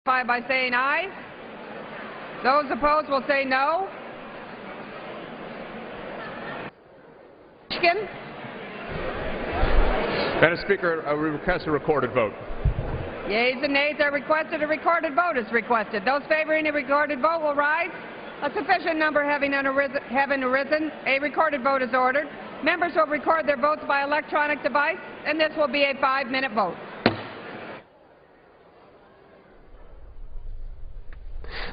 By saying aye. Those opposed will say no. Madam Speaker, we request a recorded vote. Yeas and nays are requested. A recorded vote is requested. Those favoring a recorded vote will rise. A sufficient number having arisen, a recorded vote is ordered. Members will record their votes by electronic device, and this will be a 5-minute vote.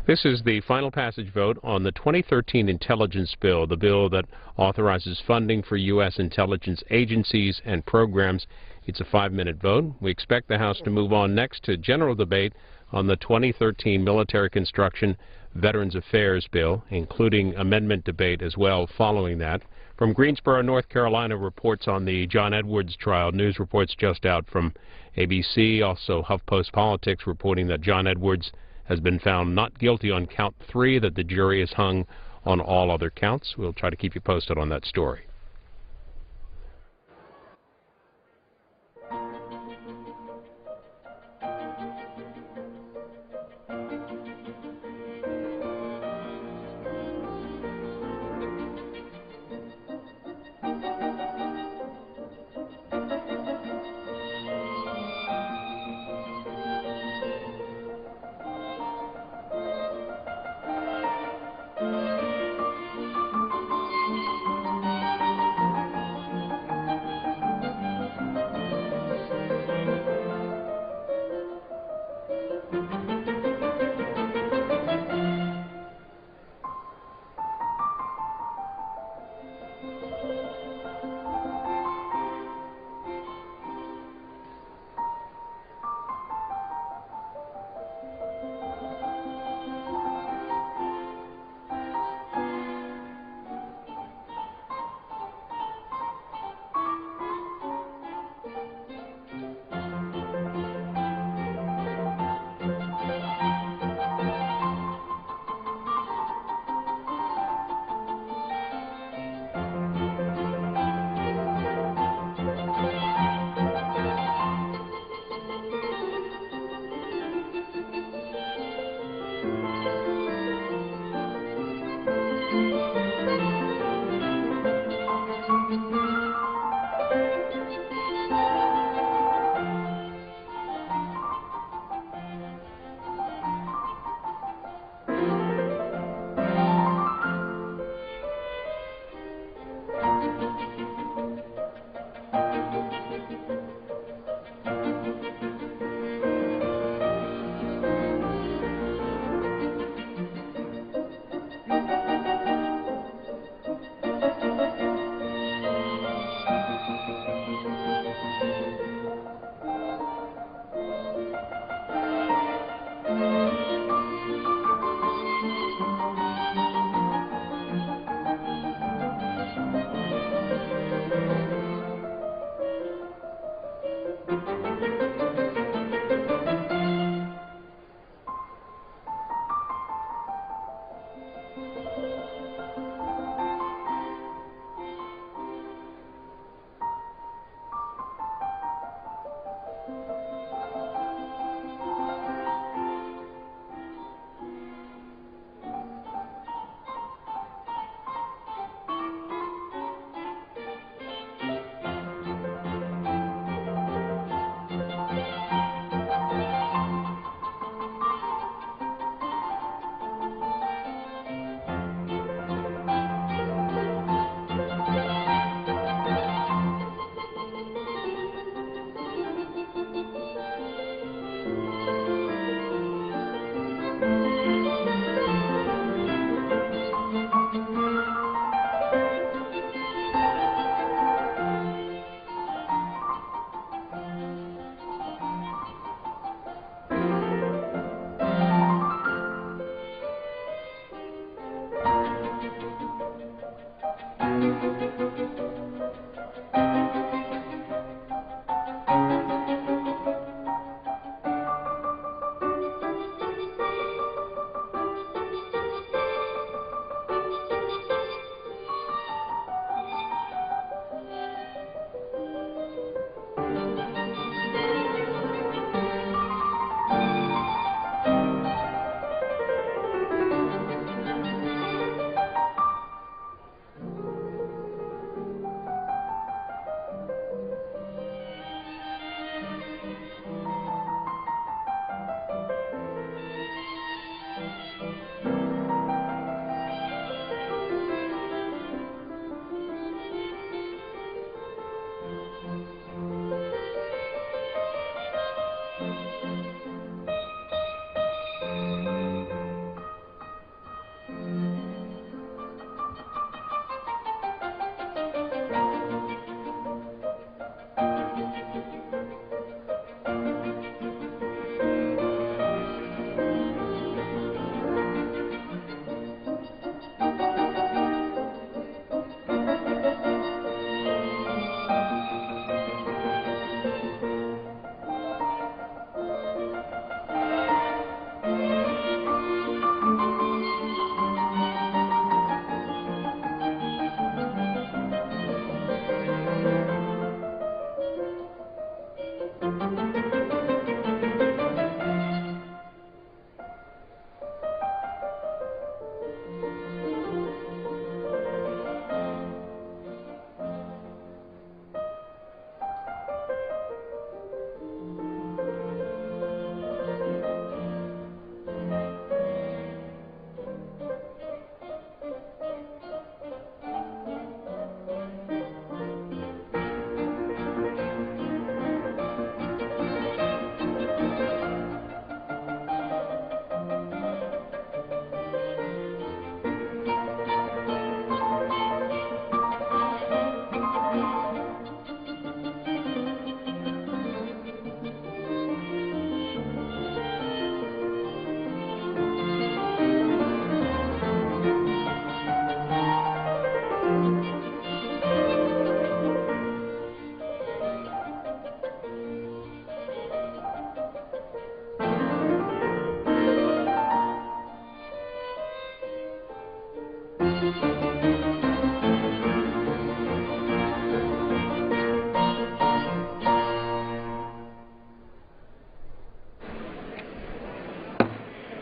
This is the final passage vote on the 2013 Intelligence Bill, the bill that authorizes funding for U.S. intelligence agencies and programs. It's a 5-minute vote. We expect the House to move on next to general debate on the 2013 Military Construction Veterans Affairs Bill, including amendment debate as well following that. From Greensboro, North Carolina, reports on the John Edwards trial. News reports just out from ABC, also HuffPost Politics reporting that John Edwards has been found not guilty on count 3, that the jury is hung on all other counts. We'll try to keep you posted on that story.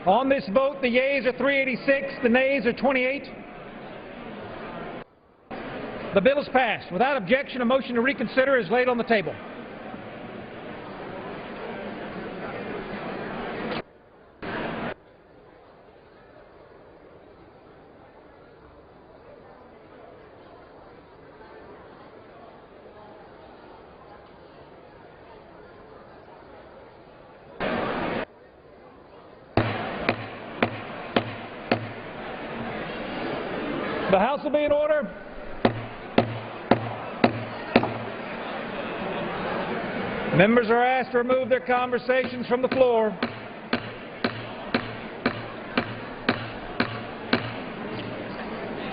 On this vote, the yeas are 386, the nays are 28. The bill is passed. Without objection, a motion to reconsider is laid on the table. The House will be in order. Members are asked to remove their conversations from the floor.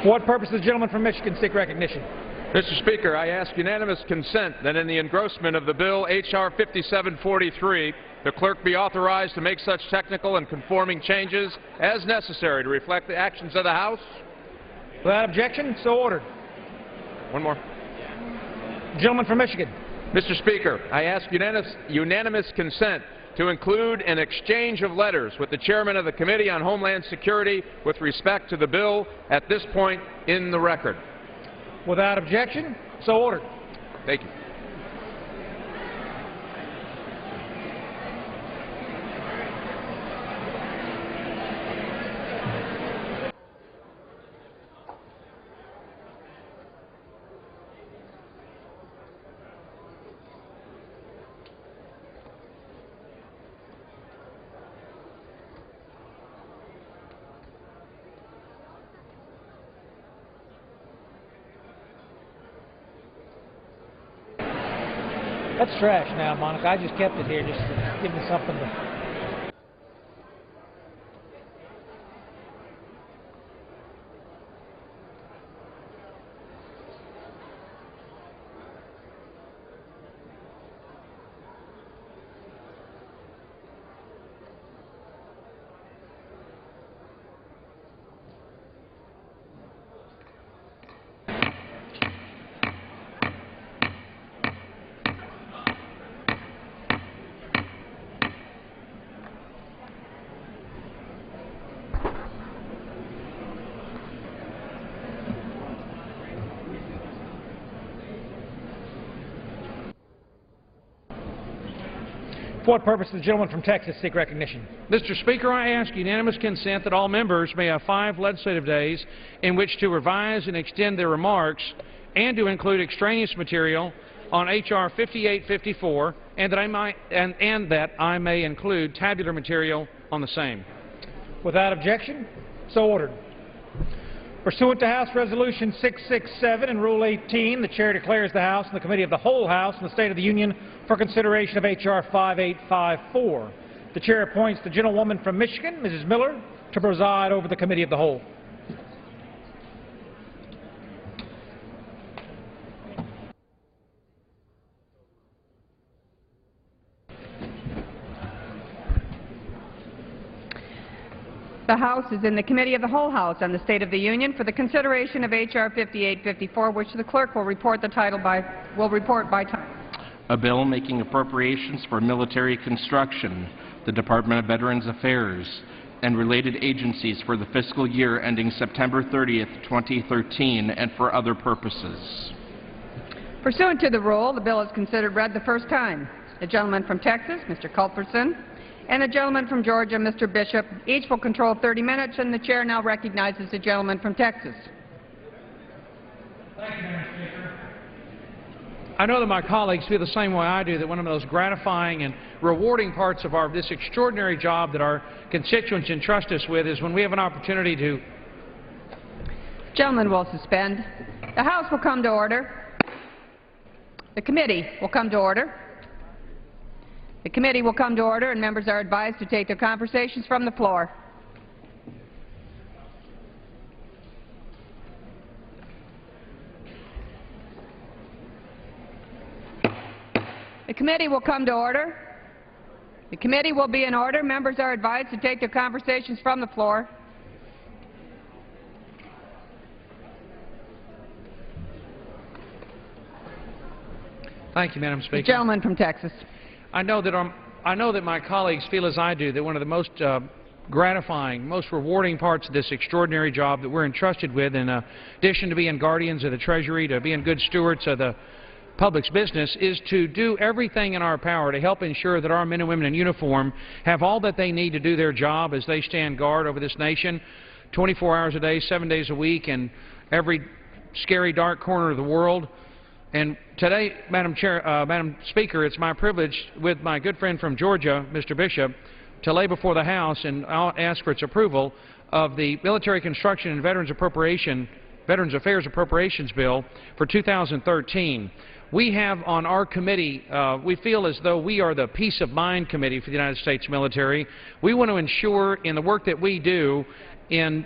For what purpose does the gentleman from Michigan seek recognition? Mr. Speaker, I ask unanimous consent that in the engrossment of the bill H.R. 5743, the clerk be authorized to make such technical and conforming changes as necessary to reflect the actions of the House. Without objection, so ordered. One more. Gentleman from Michigan. Mr. Speaker, I ask unanimous consent to include an exchange of letters with the Chairman of the Committee on Homeland Security with respect to the bill at this point in the record. Without objection, so ordered. Thank you. That's trash now, Monica. I just kept it here just to give me something to... For what purpose does the gentleman from Texas seek recognition? Mr. Speaker, I ask unanimous consent that all members may have 5 legislative days in which to revise and extend their remarks and to include extraneous material on H.R. 5854 and that I may include tabular material on the same. Without objection, so ordered. Pursuant to House Resolution 667 and Rule 18, the Chair declares the House and the Committee of the whole House in the State of the Union for consideration of H.R. 5854. The Chair appoints the gentlewoman from Michigan, Mrs. Miller, to preside over the Committee of the whole. The House is in the Committee of the whole House on the State of the Union for the consideration of H.R. 5854, which the clerk will report by title. A bill making appropriations for military construction, the Department of Veterans Affairs, and related agencies for the fiscal year ending September 30th, 2013, and for other purposes. Pursuant to the rule, the bill is considered read the first time. The gentleman from Texas, Mr. Culbertson, and the gentleman from Georgia, Mr. Bishop, each will control 30 minutes, and the Chair now recognizes the gentleman from Texas. Thank you, Madam Speaker. I know that my colleagues feel the same way I do, that one of the most gratifying and rewarding parts of this extraordinary job that our constituents entrust us with is when we have an opportunity to... Gentlemen will suspend. The House will come to order. The committee will come to order. The committee will come to order, and members are advised to take their conversations from the floor. The committee will come to order. The committee will be in order. Members are advised to take their conversations from the floor. Thank you, Madam Speaker. The gentleman from Texas. I know that my colleagues feel as I do that one of the most gratifying, most rewarding parts of this extraordinary job that we're entrusted with, in addition to being guardians of the Treasury, to being good stewards of the public's business, is to do everything in our power to help ensure that our men and women in uniform have all that they need to do their job as they stand guard over this nation 24 hours a day, 7 days a week, in every scary, dark corner of the world. And today, Madam Speaker, it's my privilege, with my good friend from Georgia, Mr. Bishop, to lay before the House and I'll ask for its approval of the Military Construction and Veterans Affairs Appropriations Bill for 2013. We have on our committee, we feel as though we are the Peace of Mind Committee for the United States military. We want to ensure in the work that we do in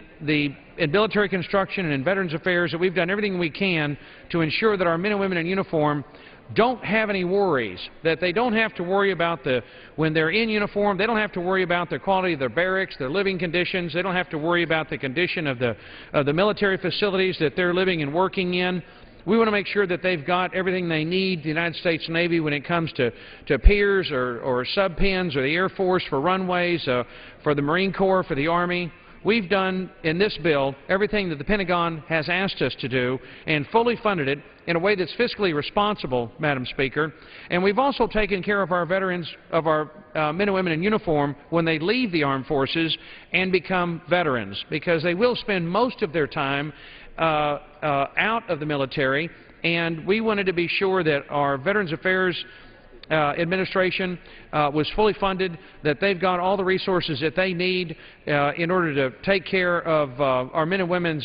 military construction and in Veterans Affairs that we've done everything we can to ensure that our men and women in uniform don't have any worries, that they don't have to worry about when they're in uniform, they don't have to worry about the quality of their barracks, their living conditions, they don't have to worry about the condition of the military facilities that they're living and working in. We want to make sure that they've got everything they need, the United States Navy, when it comes to piers or sub-pens, or the Air Force for runways, for the Marine Corps, for the Army. We've done in this bill everything that the Pentagon has asked us to do and fully funded it in a way that's fiscally responsible, Madam Speaker. And we've also taken care of our veterans, of our men and women in uniform, when they leave the armed forces and become veterans, because they will spend most of their time out of the military, and we wanted to be sure that our Veterans Affairs Administration was fully funded, that they've got all the resources that they need in order to take care of our men and women's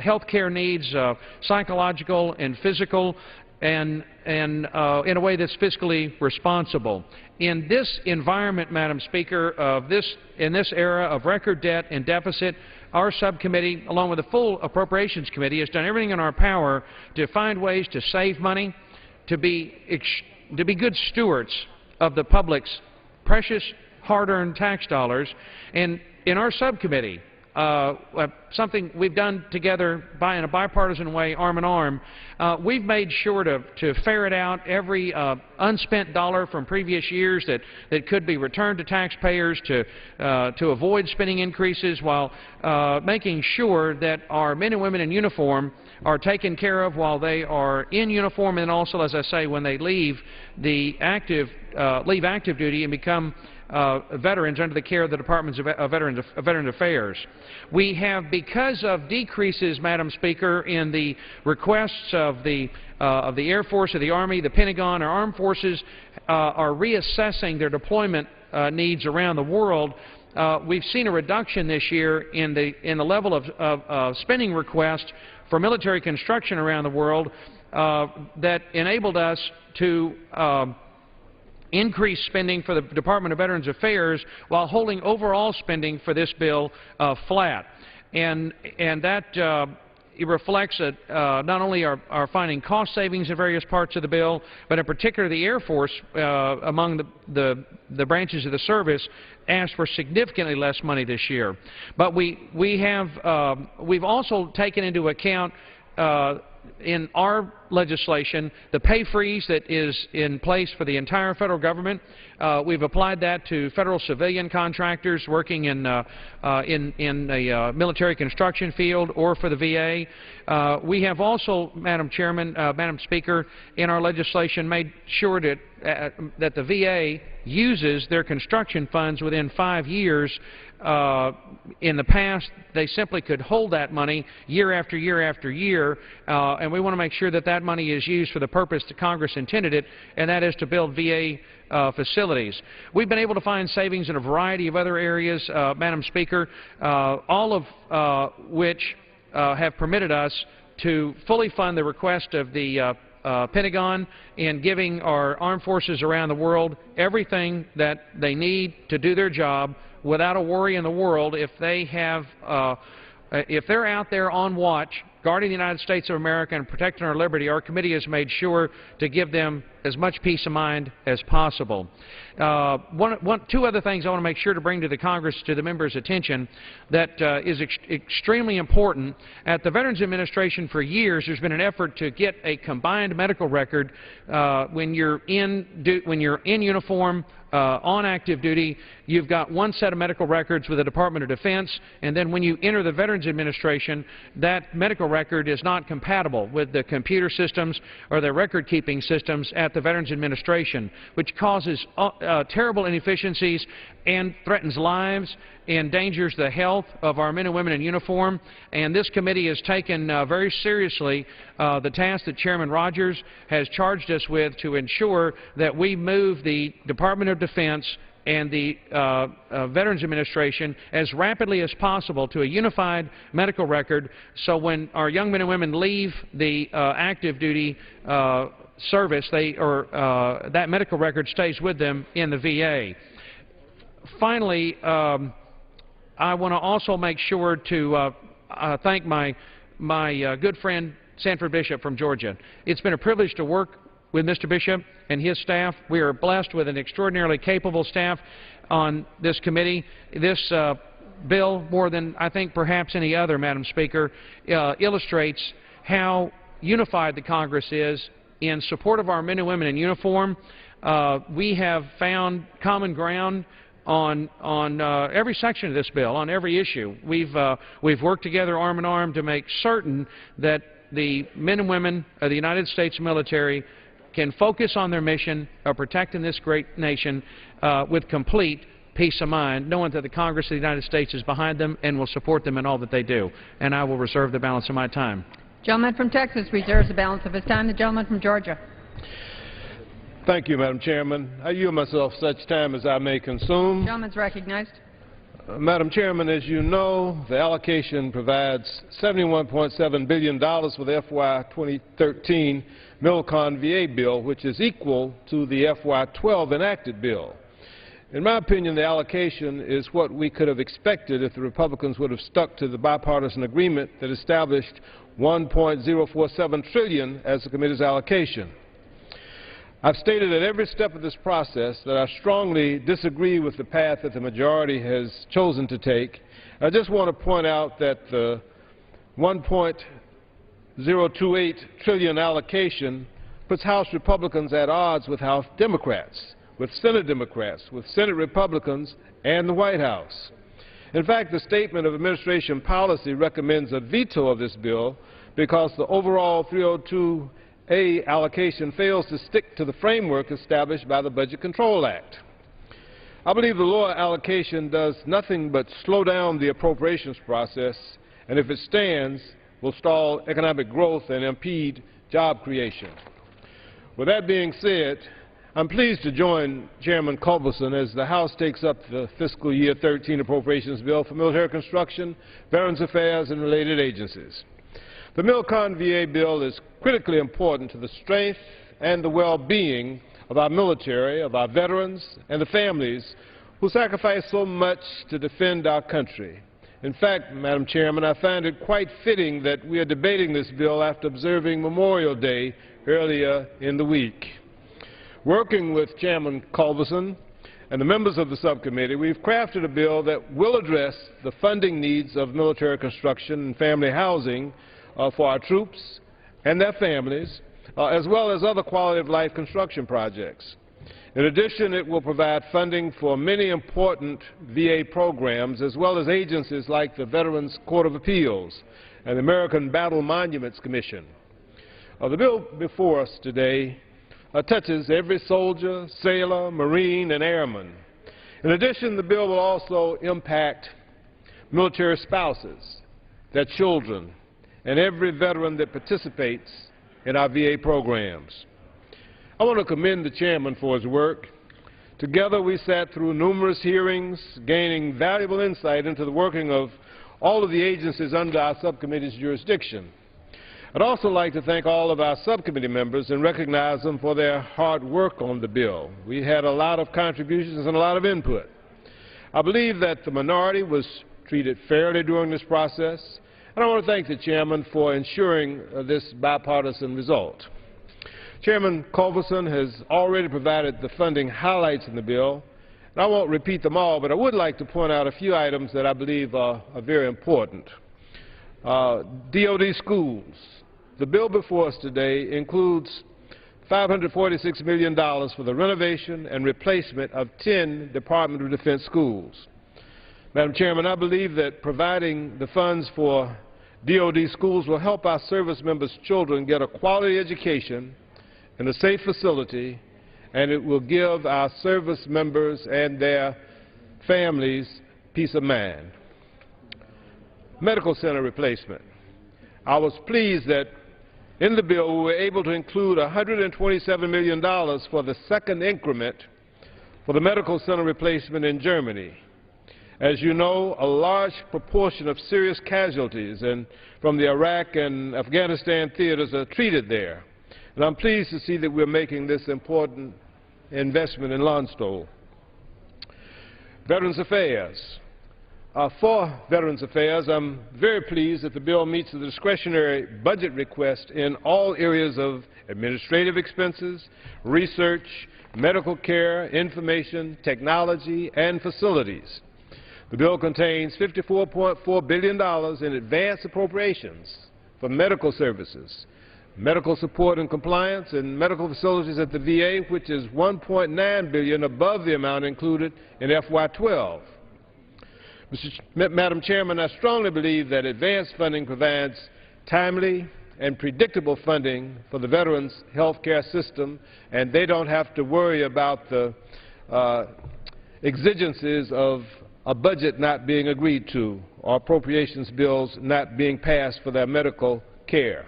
health care needs, psychological and physical, and in a way that's fiscally responsible. In this environment, Madam Speaker, in this era of record debt and deficit, our subcommittee, along with the full Appropriations Committee, has done everything in our power to find ways to save money, to be good stewards of the public's precious, hard-earned tax dollars. And in our subcommittee, something we've done together in a bipartisan way, arm in arm, we've made sure to ferret out every unspent dollar from previous years that could be returned to taxpayers, to avoid spending increases, while making sure that our men and women in uniform are taken care of while they are in uniform, and also, as I say, when they leave active duty and become veterans under the care of the Departments of Veterans Affairs. We have, because of decreases, Madam Speaker, in the requests of the Air Force, of the Army, the Pentagon, our armed forces are reassessing their deployment needs around the world. We've seen a reduction this year in the level of spending requests for military construction around the world that enabled us to increase spending for the Department of Veterans Affairs while holding overall spending for this bill flat. And that it reflects not only our finding cost savings in various parts of the bill, but in particular the Air Force, among the branches of the service, asked for significantly less money this year. But we've also taken into account in our legislation the pay freeze that is in place for the entire federal government. We've applied that to federal civilian contractors working in the military construction field or for the VA. We have also, Madam Speaker, in our legislation made sure that the VA uses their construction funds within 5 years. In the past, they simply could hold that money year after year after year, and we want to make sure that that money is used for the purpose that Congress intended it, and that is to build VA facilities. We've been able to find savings in a variety of other areas, Madam Speaker, all of which have permitted us to fully fund the request of the Pentagon in giving our armed forces around the world everything that they need to do their job without a worry in the world if they're out there on watch guarding the United States of America and protecting our liberty, our committee has made sure to give them as much peace of mind as possible. Two other things I want to make sure to bring to the Congress, to the members' attention, that is extremely important. At the Veterans Administration for years, there's been an effort to get a combined medical record when you're in uniform, on active duty. You've got one set of medical records with the Department of Defense, and then when you enter the Veterans Administration, that medical record is not compatible with the computer systems or the record-keeping systems at the Veterans Administration, which causes terrible inefficiencies and threatens lives, endangers the health of our men and women in uniform. And this committee has taken very seriously the task that Chairman Rogers has charged us with to ensure that we move the Department of Defense and the Veterans Administration as rapidly as possible to a unified medical record, so when our young men and women leave the active duty service, that medical record stays with them in the VA. Finally, I want to also make sure to thank my good friend Sanford Bishop from Georgia. It's been a privilege to work with Mr. Bishop and his staff. We are blessed with an extraordinarily capable staff on this committee. This bill, more than I think perhaps any other, Madam Speaker, illustrates how unified the Congress is in support of our men and women in uniform. We have found common ground on every section of this bill, on every issue. We've worked together arm in arm to make certain that the men and women of the United States military can focus on their mission of protecting this great nation with complete peace of mind, knowing that the Congress of the United States is behind them and will support them in all that they do. And I will reserve the balance of my time. Gentleman from Texas reserves the balance of his time. The gentleman from Georgia. Thank you, Madam Chairman. I yield myself such time as I may consume. The gentleman's recognized. Madam Chairman, as you know, the allocation provides $71.7 billion for the FY 2013 Milcon VA bill, which is equal to the FY 12 enacted bill. In my opinion, the allocation is what we could have expected if the Republicans would have stuck to the bipartisan agreement that established $1.047 trillion as the committee's allocation. I've stated at every step of this process that I strongly disagree with the path that the majority has chosen to take. I just want to point out that the $1.028 trillion allocation puts House Republicans at odds with House Democrats, with Senate Democrats, with Senate Republicans, and the White House. In fact, the statement of administration policy recommends a veto of this bill because the overall 302A allocation fails to stick to the framework established by the Budget Control Act. I believe the lower allocation does nothing but slow down the appropriations process, and if it stands, will stall economic growth and impede job creation. With that being said, I'm pleased to join Chairman Culberson as the House takes up the fiscal year 13 appropriations bill for military construction, Veterans Affairs, and related agencies. The Milcon VA bill is critically important to the strength and the well-being of our military, of our veterans, and the families who sacrifice so much to defend our country. In fact, Madam Chairman, I find it quite fitting that we are debating this bill after observing Memorial Day earlier in the week. Working with Chairman Culberson and the members of the subcommittee, we've crafted a bill that will address the funding needs of military construction and family housing for our troops and their families, as well as other quality-of-life construction projects. In addition, it will provide funding for many important VA programs, as well as agencies like the Veterans Court of Appeals and the American Battle Monuments Commission. The bill before us today touches every soldier, sailor, Marine, and airman. In addition, the bill will also impact military spouses, their children, and every veteran that participates in our VA programs. I want to commend the chairman for his work. Together we sat through numerous hearings, gaining valuable insight into the working of all of the agencies under our subcommittee's jurisdiction. I'd also like to thank all of our subcommittee members and recognize them for their hard work on the bill. We had a lot of contributions and a lot of input. I believe that the minority was treated fairly during this process, And I want to thank the chairman for ensuring this bipartisan result. Chairman Culberson has already provided the funding highlights in the bill, and I won't repeat them all, but I would like to point out a few items that I believe are very important. DOD schools. The bill before us today includes $546 million for the renovation and replacement of 10 Department of Defense schools. Madam Chairman, I believe that providing the funds for DOD schools will help our service members' children get a quality education in a safe facility, and it will give our service members and their families peace of mind. Medical center replacement. I was pleased that in the bill we were able to include $127 million for the second increment for the medical center replacement in Germany. As you know, a large proportion of serious casualties from the Iraq and Afghanistan theaters are treated there. And I'm pleased to see that we're making this important investment in Landstuhl. Veterans Affairs. For Veterans Affairs, I'm very pleased that the bill meets the discretionary budget request in all areas of administrative expenses, research, medical care, information, technology, and facilities. The bill contains $54.4 billion in advance appropriations for medical services, medical support and compliance, and medical facilities at the VA, which is $1.9 billion above the amount included in FY12. Madam Chairman, I strongly believe that advanced funding provides timely and predictable funding for the veterans' health care system, and they don't have to worry about the exigencies of a budget not being agreed to or appropriations bills not being passed for their medical care.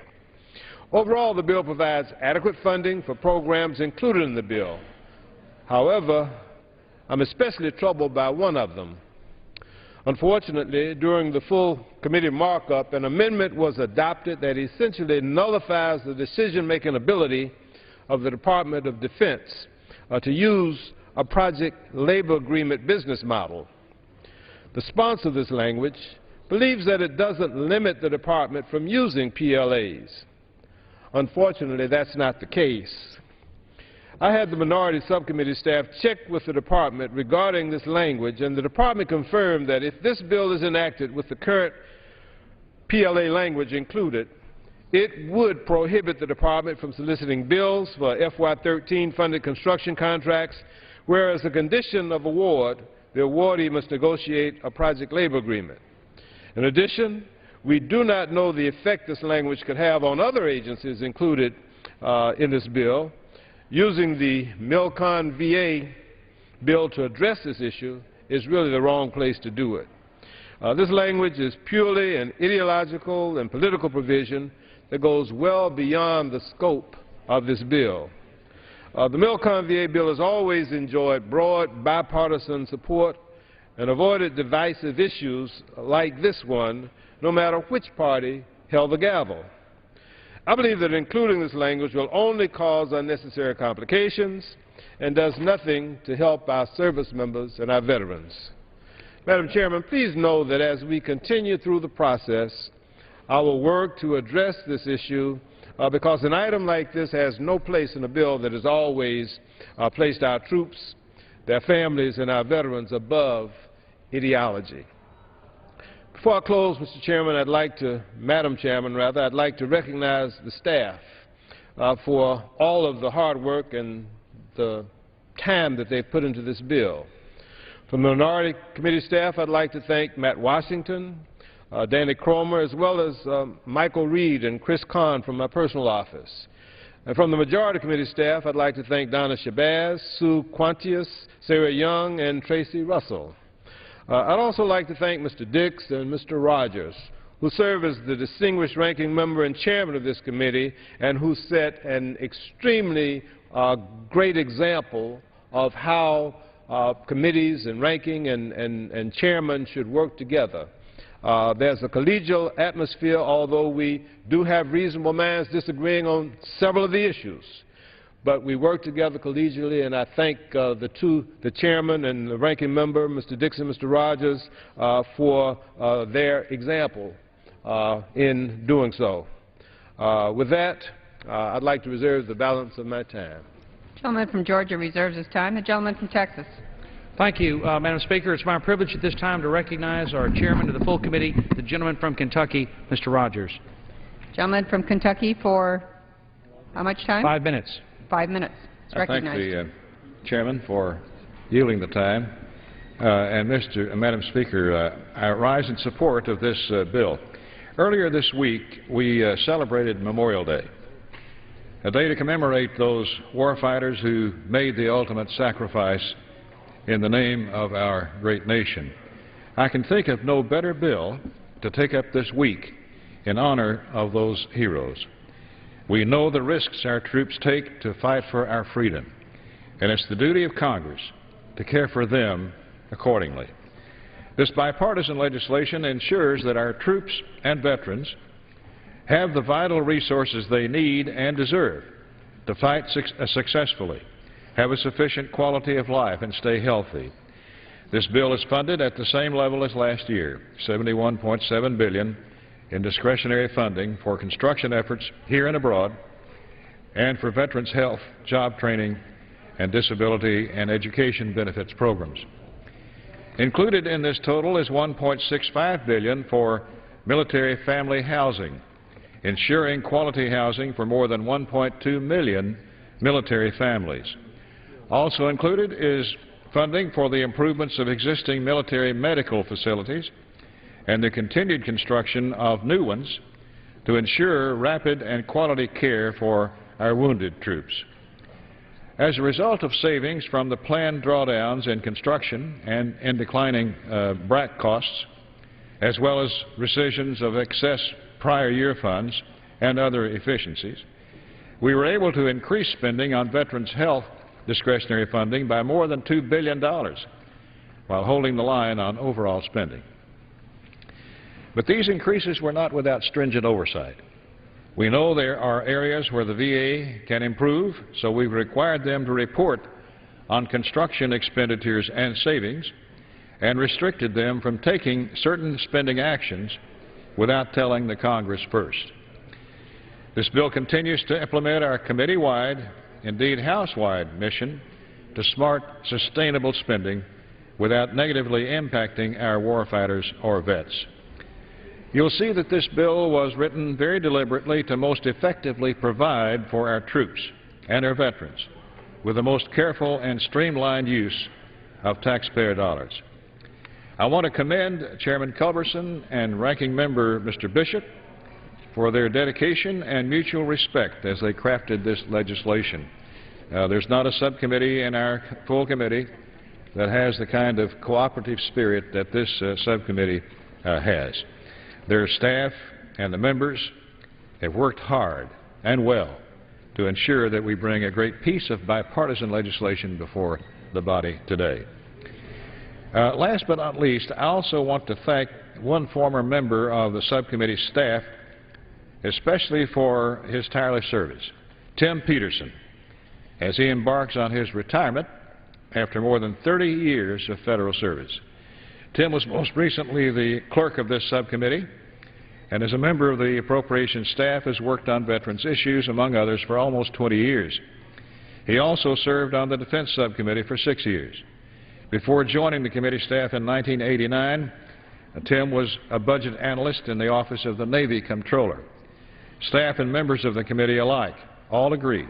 Overall, the bill provides adequate funding for programs included in the bill. However, I'm especially troubled by one of them. Unfortunately, during the full committee markup, an amendment was adopted that essentially nullifies the decision-making ability of the Department of Defense to use a project labor agreement business model. The sponsor of this language believes that it doesn't limit the department from using PLAs. Unfortunately, that's not the case. I had the minority subcommittee staff check with the department regarding this language, and the department confirmed that if this bill is enacted with the current PLA language included, it would prohibit the department from soliciting bills for FY13 funded construction contracts, where as a condition of award, the awardee must negotiate a project labor agreement. In addition, we do not know the effect this language could have on other agencies included in this bill. Using the Milcon VA bill to address this issue is really the wrong place to do it. This language is purely an ideological and political provision that goes well beyond the scope of this bill. The Milcon VA bill has always enjoyed broad bipartisan support and avoided divisive issues like this one, no matter which party held the gavel. I believe that including this language will only cause unnecessary complications and does nothing to help our service members and our veterans. Madam Chairman, please know that as we continue through the process, I will work to address this issue because an item like this has no place in a bill that has always placed our troops, their families, and our veterans above ideology. Before I close, Mr. Chairman, Madam Chairman, I'd like to recognize the staff for all of the hard work and the time that they've put into this bill. From the Minority Committee staff, I'd like to thank Matt Washington, Danny Cromer, as well as Michael Reed and Chris Kahn from my personal office. And from the Majority Committee staff, I'd like to thank Donna Shabazz, Sue Quantius, Sarah Young, and Tracy Russell. I'd also like to thank Mr. Dix and Mr. Rogers, who serve as the distinguished ranking member and chairman of this committee and who set an extremely great example of how committees and ranking and chairmen should work together. There's a collegial atmosphere, although we do have reasonable minds disagreeing on several of the issues. But we work together collegially, and I thank the chairman and the ranking member, Mr. Dixon, Mr. Rogers, for their example in doing so. With that, I'd like to reserve the balance of my time. The gentleman from Georgia reserves his time. The gentleman from Texas. Thank you, Madam Speaker. It's my privilege at this time to recognize our chairman of the full committee, the gentleman from Kentucky, Mr. Rogers. Gentleman from Kentucky for how much time? 5 minutes. 5 minutes. It's I thank recognized. the chairman for yielding the time. Madam Speaker, I rise in support of this bill. Earlier this week, we celebrated Memorial Day, a day to commemorate those warfighters who made the ultimate sacrifice in the name of our great nation. I can think of no better bill to take up this week in honor of those heroes. We know the risks our troops take to fight for our freedom, and it's the duty of Congress to care for them accordingly. This bipartisan legislation ensures that our troops and veterans have the vital resources they need and deserve to fight successfully, have a sufficient quality of life, and stay healthy. This bill is funded at the same level as last year, $71.7 billion in discretionary funding for construction efforts here and abroad, and for veterans' health, job training, and disability and education benefits programs. Included in this total is $1.65 billion for military family housing, ensuring quality housing for more than 1.2 million military families. Also included is funding for the improvements of existing military medical facilities and the continued construction of new ones to ensure rapid and quality care for our wounded troops. As a result of savings from the planned drawdowns in construction and in declining BRAC costs, as well as rescissions of excess prior year funds and other efficiencies, we were able to increase spending on veterans' health discretionary funding by more than $2 billion while holding the line on overall spending. But these increases were not without stringent oversight. We know there are areas where the VA can improve, so we've required them to report on construction expenditures and savings and restricted them from taking certain spending actions without telling the Congress first. This bill continues to implement our committee-wide, indeed House-wide mission to smart, sustainable spending without negatively impacting our warfighters or vets. You'll see that this bill was written very deliberately to most effectively provide for our troops and our veterans with the most careful and streamlined use of taxpayer dollars. I want to commend Chairman Culberson and Ranking Member Mr. Bishop for their dedication and mutual respect as they crafted this legislation. There's not a subcommittee in our full committee that has the kind of cooperative spirit that this subcommittee has. Their staff and the members have worked hard and well to ensure that we bring a great piece of bipartisan legislation before the body today. Last but not least, I also want to thank one former member of the subcommittee staff, especially for his tireless service, Tim Peterson, as he embarks on his retirement after more than 30 years of federal service. Tim was most recently the clerk of this subcommittee, and as a member of the appropriations staff has worked on veterans issues, among others, for almost 20 years. He also served on the Defense Subcommittee for 6 years. Before joining the committee staff in 1989, Tim was a budget analyst in the Office of the Navy Comptroller. Staff and members of the committee alike all agree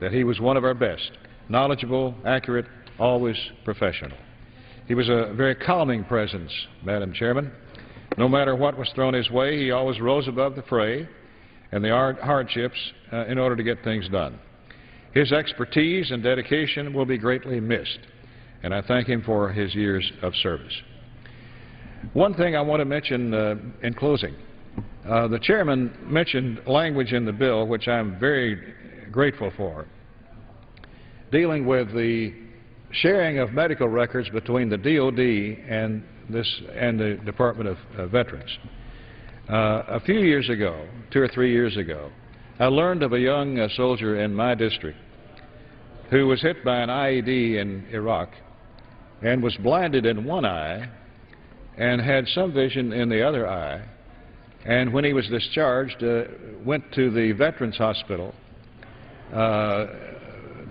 that he was one of our best, knowledgeable, accurate, always professional. He was a very calming presence, Madam Chairman. No matter what was thrown his way, he always rose above the fray and the hardships in order to get things done. His expertise and dedication will be greatly missed, and I thank him for his years of service. One thing I want to mention in closing. The chairman mentioned language in the bill, which I'm very grateful for, dealing with the sharing of medical records between the DOD and the Department of Veterans. A few years ago, 2 or 3 years ago, I learned of a young soldier in my district who was hit by an IED in Iraq and was blinded in one eye and had some vision in the other eye, and when he was discharged, went to the Veterans Hospital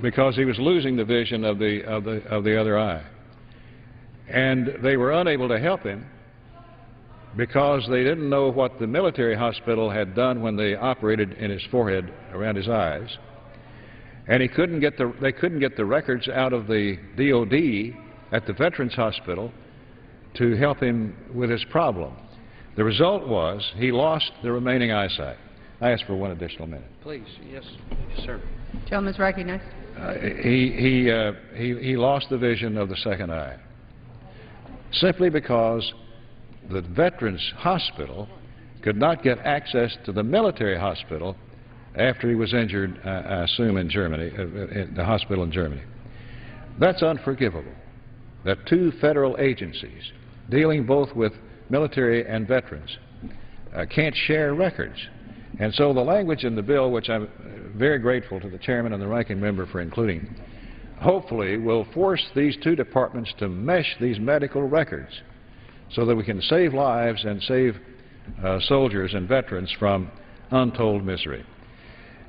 because he was losing the vision of the other eye. And they were unable to help him because they didn't know what the military hospital had done when they operated in his forehead around his eyes. And they couldn't get the records out of the DOD at the Veterans Hospital to help him with his problem. The result was he lost the remaining eyesight. I ask for one additional minute. Please, yes, sir. Gentleman's recognized. He lost the vision of the second eye simply because the Veterans Hospital could not get access to the military hospital after he was injured, I assume, in Germany, in the hospital in Germany. That's unforgivable, that two federal agencies dealing both with military and veterans can't share records. And so the language in the bill, which I'm very grateful to the chairman and the ranking member for including, hopefully will force these two departments to mesh these medical records so that we can save lives and save soldiers and veterans from untold misery.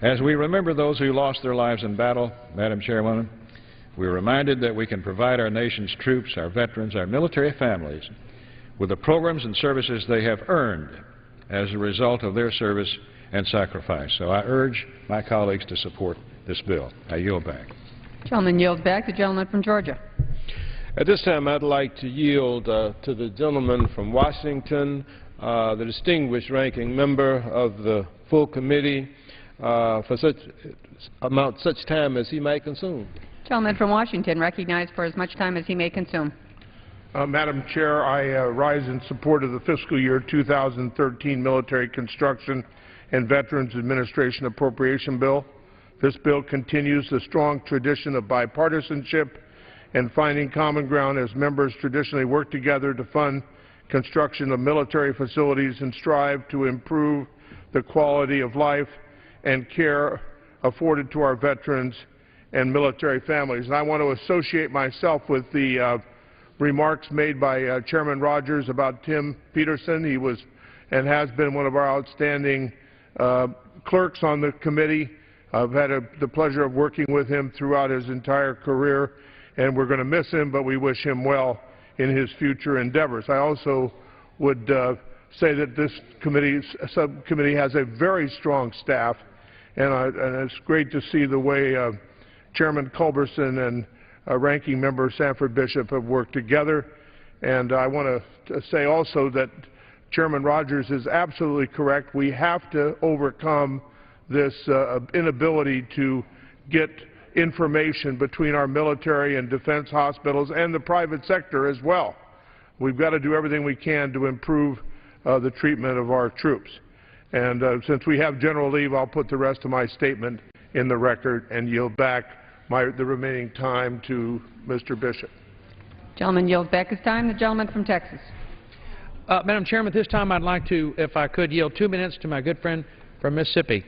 As we remember those who lost their lives in battle, Madam Chairwoman, we're reminded that we can provide our nation's troops, our veterans, our military families with the programs and services they have earned as a result of their service and sacrifice. So I urge my colleagues to support this bill. I yield back. Gentleman yields back. The gentleman from Georgia. At this time, I'd like to yield to the gentleman from Washington, the distinguished ranking member of the full committee, for such time as he may consume. Gentleman from Washington recognized for as much time as he may consume. Madam Chair, I rise in support of the fiscal year 2013 Military Construction and Veterans Administration Appropriation Bill. This bill continues the strong tradition of bipartisanship and finding common ground as members traditionally work together to fund construction of military facilities and strive to improve the quality of life and care afforded to our veterans and military families. And I want to associate myself with the remarks made by Chairman Rogers about Tim Peterson. He was and has been one of our outstanding clerks on the committee. I've had the pleasure of working with him throughout his entire career, and we're going to miss him, but we wish him well in his future endeavors. I also would say that this subcommittee has a very strong staff, and it's great to see the way Chairman Culberson and Ranking Member Sanford Bishop have worked together. And I want to say also that Chairman Rogers is absolutely correct. We have to overcome this inability to get information between our military and defense hospitals and the private sector as well. We've got to do everything we can to improve the treatment of our troops. And since we have general leave, I'll put the rest of my statement in the record and yield back the remaining time to Mr. Bishop. Gentleman yields back his time. The gentleman from Texas. Madam Chairman, at this time I'd like to, if I could, yield 2 minutes to my good friend from Mississippi,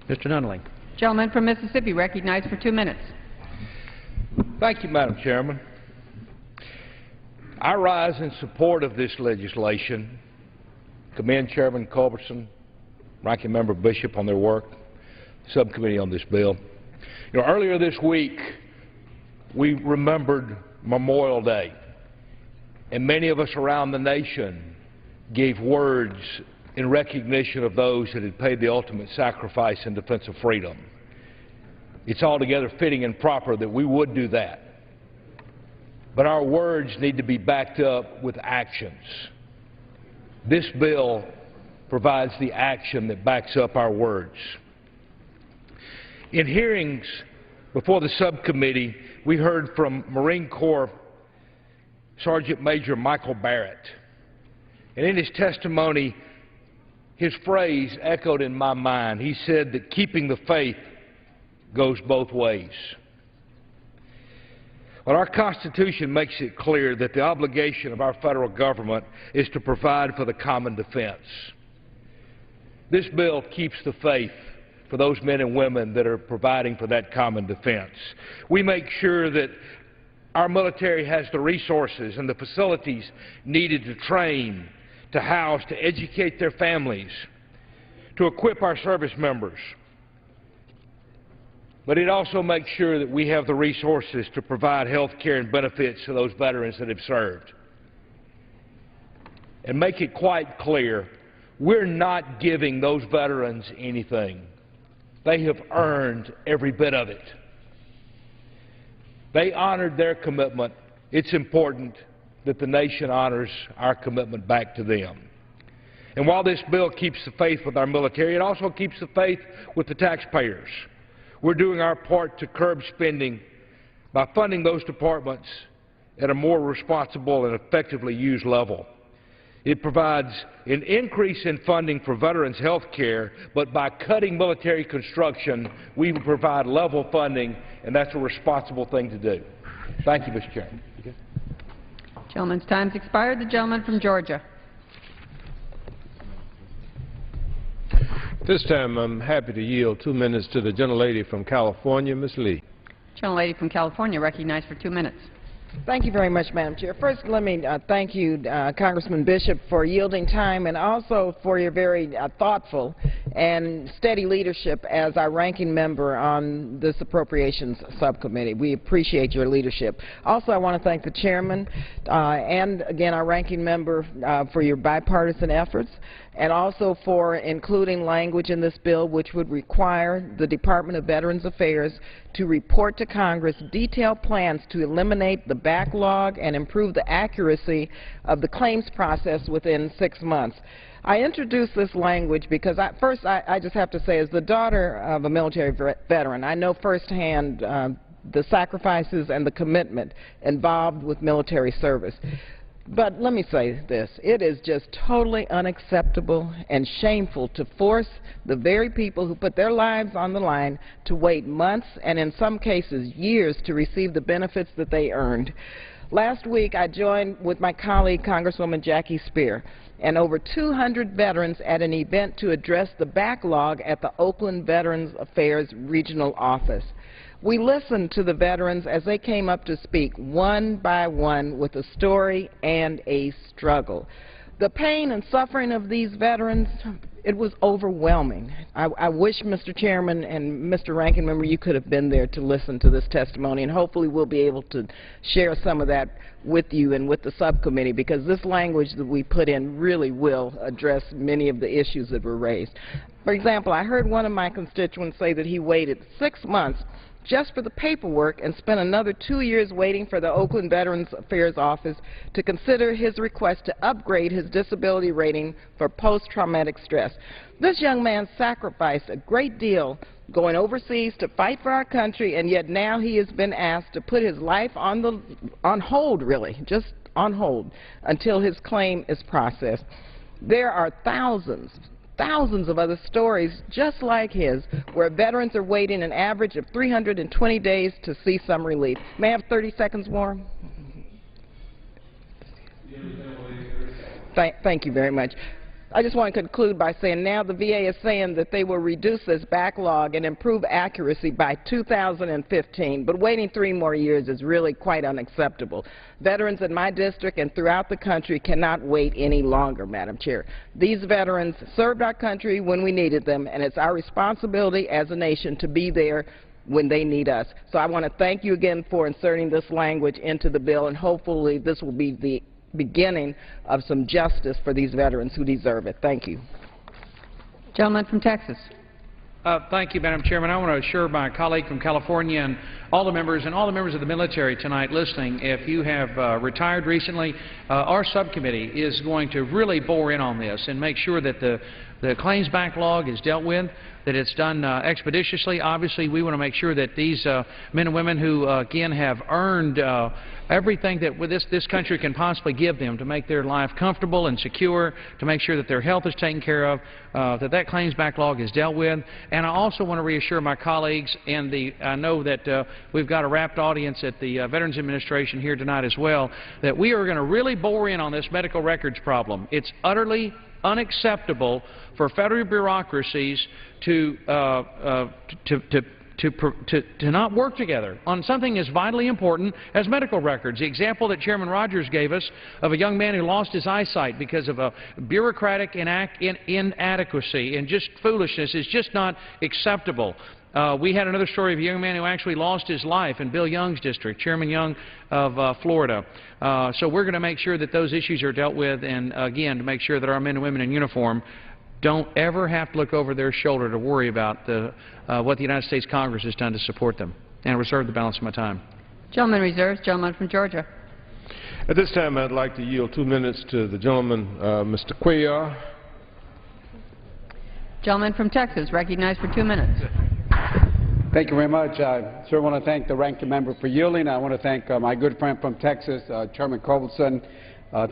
Mr. Nunley. Gentleman from Mississippi recognized for 2 minutes. Thank you, Madam Chairman. I rise in support of this legislation. Commend Chairman Culberson, Ranking Member Bishop on their work, subcommittee on this bill. You know, earlier this week, we remembered Memorial Day, and many of us around the nation gave words in recognition of those that had paid the ultimate sacrifice in defense of freedom. It's altogether fitting and proper that we would do that. But our words need to be backed up with actions. This bill provides the action that backs up our words. In hearings before the subcommittee, we heard from Marine Corps Sergeant Major Michael Barrett. And in his testimony, his phrase echoed in my mind. He said that keeping the faith goes both ways. Well, our Constitution makes it clear that the obligation of our federal government is to provide for the common defense. This bill keeps the faith for those men and women that are providing for that common defense. We make sure that our military has the resources and the facilities needed to train, to house, to educate their families, to equip our service members. But it also makes sure that we have the resources to provide health care and benefits to those veterans that have served. And make it quite clear, we're not giving those veterans anything. They have earned every bit of it. They honored their commitment. It's important that the nation honors our commitment back to them. And while this bill keeps the faith with our military, it also keeps the faith with the taxpayers. We're doing our part to curb spending by funding those departments at a more responsible and effectively used level. It provides an increase in funding for veterans' health care, but by cutting military construction, we will provide level funding, and that's a responsible thing to do. Thank you, Mr. Chairman. Gentleman's time's expired. The gentleman from Georgia. This time I'm happy to yield 2 minutes to the gentlelady from California, Ms. Lee. Gentlelady from California, recognized for 2 minutes. Thank you very much, Madam Chair. First, let me thank you, Congressman Bishop, for yielding time and also for your very thoughtful and steady leadership as our ranking member on this Appropriations Subcommittee. We appreciate your leadership. Also, I want to thank the Chairman and, again, our ranking member for your bipartisan efforts, and also for including language in this bill which would require the Department of Veterans Affairs to report to Congress detailed plans to eliminate the backlog and improve the accuracy of the claims process within 6 months. I introduced this language because first I just have to say, as the daughter of a military veteran, I know firsthand the sacrifices and the commitment involved with military service. But let me say this, it is just totally unacceptable and shameful to force the very people who put their lives on the line to wait months and in some cases years to receive the benefits that they earned. Last week I joined with my colleague Congresswoman Jackie Speer and over 200 veterans at an event to address the backlog at the Oakland Veterans Affairs Regional Office. We listened to the veterans as they came up to speak one by one with a story and a struggle. The pain and suffering of these veterans, it was overwhelming. I wish, Mr. Chairman and Mr. Ranking Member, you could have been there to listen to this testimony, and hopefully we'll be able to share some of that with you and with the subcommittee, because this language that we put in really will address many of the issues that were raised. For example, I heard one of my constituents say that he waited 6 months just for the paperwork and spent another 2 years waiting for the Oakland Veterans Affairs Office to consider his request to upgrade his disability rating for post-traumatic stress. This young man sacrificed a great deal going overseas to fight for our country, and yet now he has been asked to put his life on hold, really, just on hold, until his claim is processed. There are thousands of other stories just like his where veterans are waiting an average of 320 days to see some relief. May I have 30 seconds more? Thank you very much. I just want to conclude by saying now the VA is saying that they will reduce this backlog and improve accuracy by 2015, but waiting 3 more years is really quite unacceptable. Veterans in my district and throughout the country cannot wait any longer, Madam Chair. These veterans served our country when we needed them, and it's our responsibility as a nation to be there when they need us. So I want to thank you again for inserting this language into the bill, and hopefully this will be the beginning of some justice for these veterans who deserve it. Thank you. Gentleman from Texas. Thank you, Madam Chairman. I want to assure my colleague from California and all the members of the military tonight listening, if you have retired recently, our subcommittee is going to really bore in on this and make sure that the claims backlog is dealt with, that it's done expeditiously. Obviously, we want to make sure that these men and women who, again, have earned everything that this country can possibly give them to make their life comfortable and secure, to make sure that their health is taken care of, that claims backlog is dealt with. And I also want to reassure my colleagues, and I know that we've got a rapt audience at the Veterans Administration here tonight as well, that we are going to really bore in on this medical records problem. It's utterly unacceptable for federal bureaucracies to to not work together on something as vitally important as medical records. The example that Chairman Rogers gave us of a young man who lost his eyesight because of a bureaucratic inadequacy and just foolishness is just not acceptable. We had another story of a young man who actually lost his life in Bill Young's district, Chairman Young of Florida. So we're going to make sure that those issues are dealt with, and again, to make sure that our men and women in uniform don't ever have to look over their shoulder to worry about what the United States Congress has done to support them. And I reserve the balance of my time. Gentleman reserves. Gentleman from Georgia. At this time, I'd like to yield 2 minutes to the gentleman, Mr. Cuellar. Gentleman from Texas, recognized for 2 minutes. Thank you very much. I sure want to thank the ranking member for yielding. I want to thank my good friend from Texas, Chairman Culberson.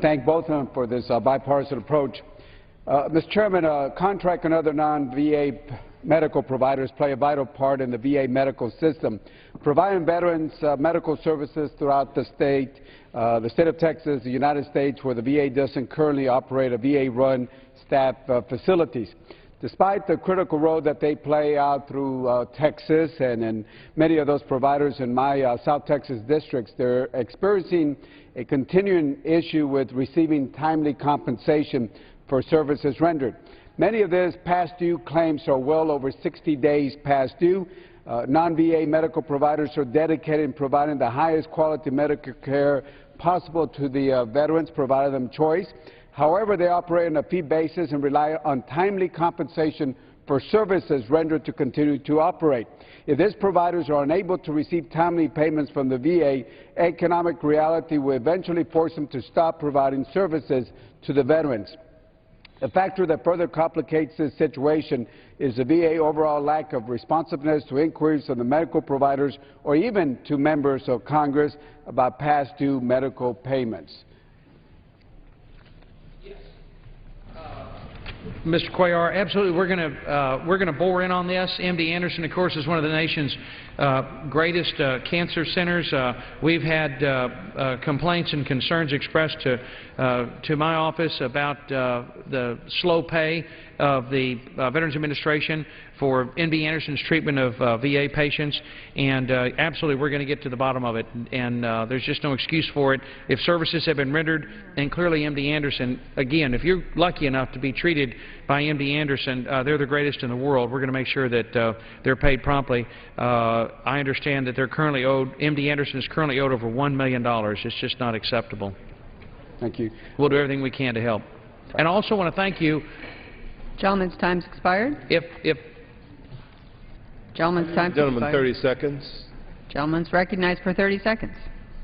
Thank both of them for this bipartisan approach. Mr. Chairman, contract and other non-VA medical providers play a vital part in the VA medical system, providing veterans medical services throughout the state of Texas, the United States, where the VA doesn't currently operate a VA-run staff facilities. Despite the critical role that they play out through Texas and many of those providers in my South Texas districts, they're experiencing a continuing issue with receiving timely compensation for services rendered. Many of these past due claims are well over 60 days past due. Non-VA medical providers are dedicated in providing the highest quality medical care possible to the veterans, providing them choice. However, they operate on a fee basis and rely on timely compensation for services rendered to continue to operate. If these providers are unable to receive timely payments from the VA, economic reality will eventually force them to stop providing services to the veterans. A factor that further complicates this situation is the VA overall lack of responsiveness to inquiries from the medical providers or even to members of Congress about past due medical payments. Mr. Cuellar, absolutely. We're going to bore in on this. MD Anderson, of course, is one of the nation's greatest cancer centers. We've had complaints and concerns expressed to my office about the slow pay of the Veterans Administration for MD Anderson's treatment of VA patients, and absolutely we're going to get to the bottom of it, and there's just no excuse for it. If services have been rendered, and clearly MD Anderson, again, if you're lucky enough to be treated by MD Anderson, they're the greatest in the world. We're going to make sure that they're paid promptly. I understand that they're currently owed, MD Anderson is currently owed over $1 million. It's just not acceptable. Thank you. We'll do everything we can to help. And I also want to thank you. Gentleman's time's expired. Gentleman's time's Gentleman, expired. 30 seconds. Gentleman's recognized for 30 seconds.